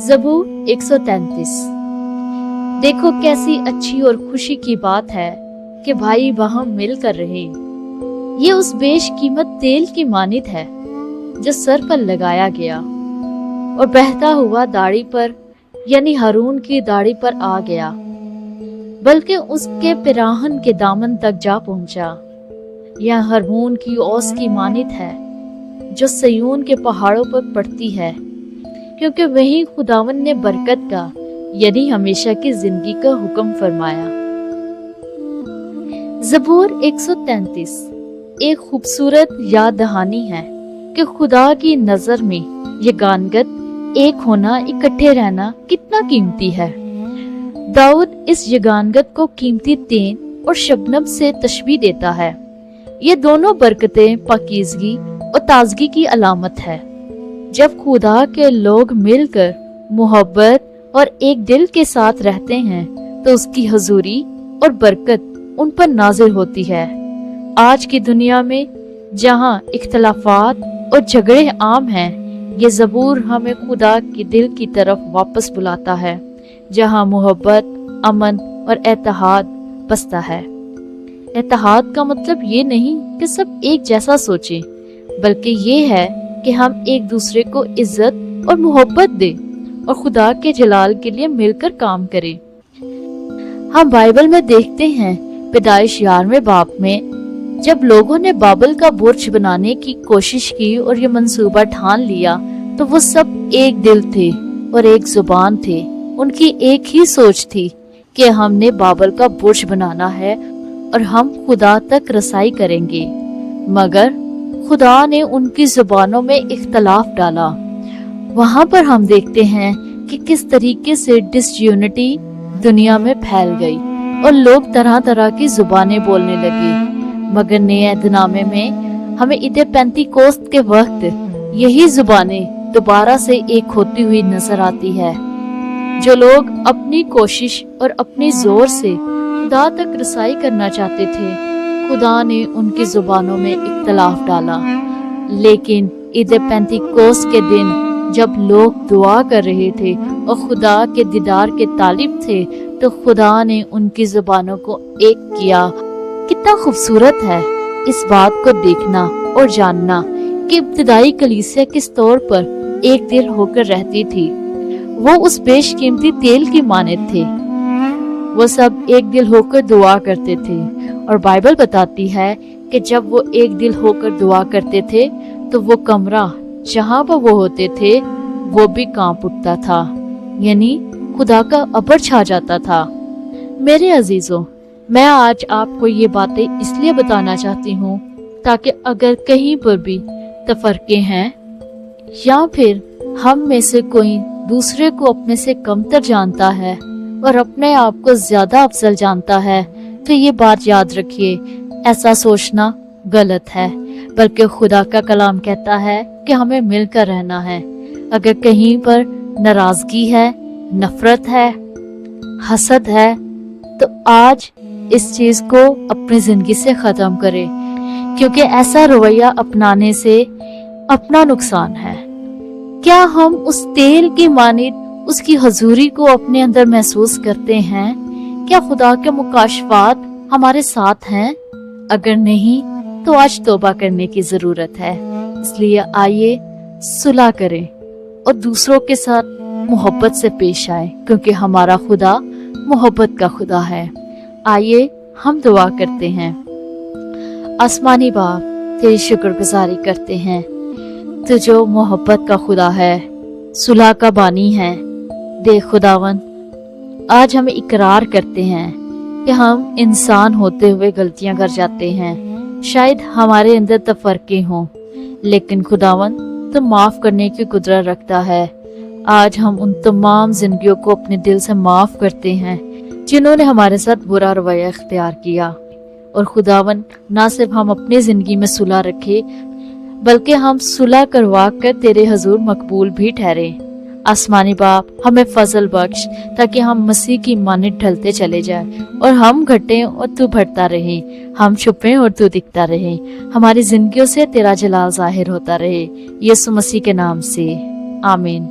ज़बूर 133। देखो कैसी अच्छी और खुशी की बात है कि भाई वहां मिल कर रहे। ये उस बेश कीमत तेल की मानित है जो सर पर लगाया गया और बहता हुआ दाढ़ी पर यानी हारून की दाढ़ी पर आ गया, बल्कि उसके पिराहन के दामन तक जा पहुंचा। यह हारून की ओस की मानित है जो सयून के पहाड़ों पर पड़ती है, क्योंकि वही खुदावन ने बरकत का यानी हमेशा की जिंदगी का हुक्म फरमाया। ज़बूर 133 एक खूबसूरत याद दहानी है कि खुदा की नजर में ये गानगत एक होना, इकट्ठे रहना कितना कीमती है। दाऊद इस यगानगत को कीमती तेल और शबनम से तशबीह देता है। ये दोनों बरकतें पाकीज़गी और ताजगी की अलामत है। जब खुदा के लोग मिलकर मोहब्बत और एक दिल के साथ रहते हैं तो उसकी हजूरी और बरकत उन पर नाजिल होती है। आज की दुनिया में जहां इख्तलाफात और झगड़े आम हैं, ये ज़बूर हमें खुदा के दिल की तरफ वापस बुलाता है, जहां मोहब्बत, अमन और एतहाद बसता है। एतहाद का मतलब ये नहीं कि सब एक जैसा सोचें, बल्कि ये है कि हम एक दूसरे को इज्जत और मोहब्बत दें और खुदा के जलाल के लिए मिलकर काम करें। हम बाइबल में देखते हैं पैदाइश 11वें बाब में जब लोगों ने बाबल का बुर्ज बनाने की कोशिश की और ये मंसूबा ठान लिया, तो वो सब एक दिल थे और एक जुबान थे। उनकी एक ही सोच थी कि हमने बाबल का बुर्ज बनाना है और हम खुदा तक रसाई करेंगे। मगर खुदा ने उनकी जुबानों में इख्तलाफ डाला। वहां पर हम देखते हैं कि किस तरीके से डिसयूनिटी दुनिया में फैल गई और लोग तरह तरह की जुबानें बोलने लगे। मगर नए अहदनामे में हमें ईद पेंतीकोस्त के वक्त यही जुबानें दोबारा से एक होती हुई नजर आती है। जो लोग अपनी कोशिश और अपने जोर से खुदा तक रसाई करना चाहते थे, खुदा ने उनकी जुबानों में इख्तलाफ डाला। लेकिन ईद पेंतीकोस्त के दिन जब लोग दुआ कर रहे थे और खुदा के दीदार के तालिब थे, तो खुदा ने उनकी जुबानों को एक किया। कितना खूबसूरत है इस बात को देखना और जानना कि इब्तिदाई कलीसिया किस तौर पर एक दिल होकर रहती थी। वो उस बेशकीमती तेल की मानित थे। वो सब एक दिल होकर दुआ करते थे और बाइबल बताती है कि जब वो एक दिल होकर दुआ करते थे तो वो कमरा जहां पर वो होते थे वो भी कांप उठता था, यानी खुदा का अबर छा जाता था। मेरे अजीजों, मैं आज आपको ये बातें इसलिए बताना चाहती हूँ ताकि अगर कहीं पर भी तफरके हैं या फिर हम में से कोई दूसरे को अपने से कमतर जानता है और अपने आप को ज्यादा अफजल जानता है, तो ये बात याद रखिए, ऐसा सोचना गलत है। बल्कि खुदा का कलाम कहता है कि हमें मिलकर रहना है। अगर कहीं पर नाराजगी है, नफरत है, हसद है, तो आज इस चीज को अपनी जिंदगी से खत्म करें, क्योंकि ऐसा रवैया अपनाने से अपना नुकसान है। क्या हम उस तेल की मानित उसकी हजूरी को अपने अंदर महसूस करते हैं? क्या खुदा के मुकाशफात हमारे साथ हैं? अगर नहीं तो आज तौबा करने की जरूरत है। इसलिए आइए सुलह करें और दूसरों के साथ मोहब्बत से पेश आए, क्योंकि हमारा खुदा मोहब्बत का खुदा है। आइए हम दुआ करते हैं। आसमानी बाप, तेरी शुक्रगुजारी करते हैं, तो जो मोहब्बत का खुदा है, सुलह का बानी है। देख खुदावन, आज हम इकरार करते हैं कि हम इंसान होते हुए गलतियां कर जाते हैं। शायद हमारे अंदर तफरके हों, लेकिन खुदावन तो माफ करने की कुदरत रखता है। आज हम उन तमाम जिंदगियों को अपने दिल से माफ करते हैं जिन्होंने हमारे साथ बुरा रवैया इख्तियार किया। और खुदावन, ना सिर्फ हम अपनी जिंदगी में सुलह रखे, बल्कि हम सुलह करवा कर तेरे हजूर मकबूल भी ठहरे। आसमानी बाप, हमें फजल बख्श ताकि हम मसीह की मानित ढलते चले जाएं और हम घटें और तू बढ़ता रहे, हम छुपें और तू दिखता रहे, हमारी जिंदगियों से तेरा जलाल जाहिर होता रहे। यीशु मसीह के नाम से आमीन।